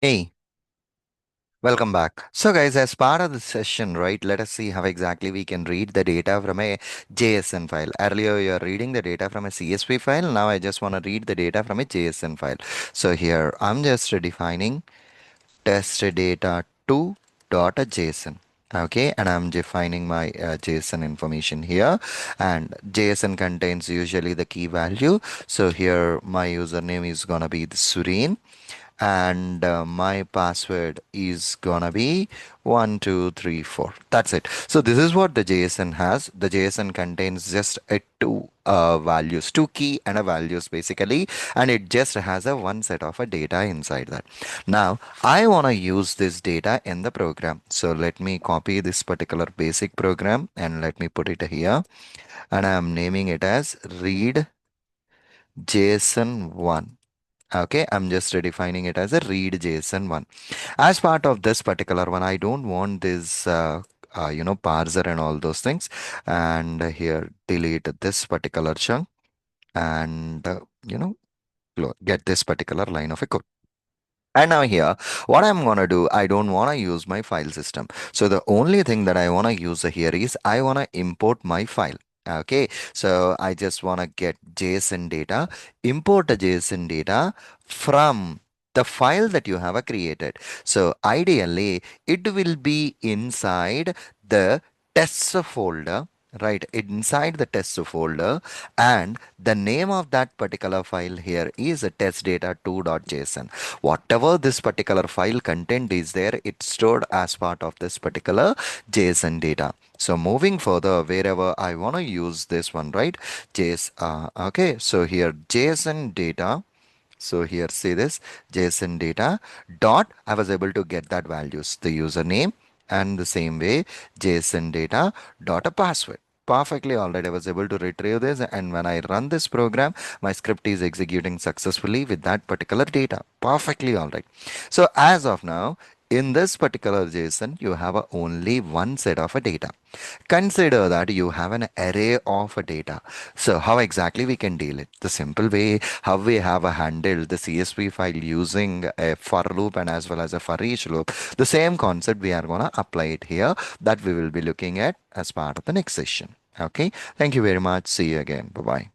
Hey, welcome back. So guys, as part of the session, right, let us see how exactly we can read the data from a JSON file. Earlier, you are reading the data from a CSV file. Now I just want to read the data from a JSON file. So here, I'm just defining test data 2 dot a JSON. Okay, and I'm defining my JSON information here, and JSON contains usually the key value. So here my username is gonna be the Sureen, and my password is gonna be 1234. That's it. So this is what the JSON has. The JSON contains just a two values, two key and a values basically, and it just has a one set of a data inside that. Now I want to use this data in the program, so let me copy this particular basic program and let me put it here, and I am naming it as read JSON1. Okay, I'm just defining it as a read JSON one. As part of this particular one, I don't want this, parser and all those things. And here, delete this particular chunk and, get this particular line of a code. And now here, what I'm gonna do, I don't wanna use my file system. So the only thing that I wanna use here is I wanna import my file. Okay, so I just wanna get JSON data, import a JSON data from the file that you have created. So ideally, it will be inside the tests folder, right? Inside the tests folder, and the name of that particular file here is a test data 2.json. Whatever this particular file content is there, it's stored as part of this particular JSON data. So moving further, wherever I want to use this one, right? Okay, so here JSON data. So here see this JSON data dot, I was able to get that values, the username, and the same way JSON data dot a password. Perfectly all right. I was able to retrieve this, and when I run this program, my script is executing successfully with that particular data. Perfectly all right. So as of now, in this particular JSON, you have only one set of a data. Consider that you have an array of a data. So how exactly we can deal it? The simple way how we have handled the CSV file using a for loop and as well as a for each loop. The same concept we are going to apply it here, that we will be looking at as part of the next session. Okay. Thank you very much. See you again. Bye bye.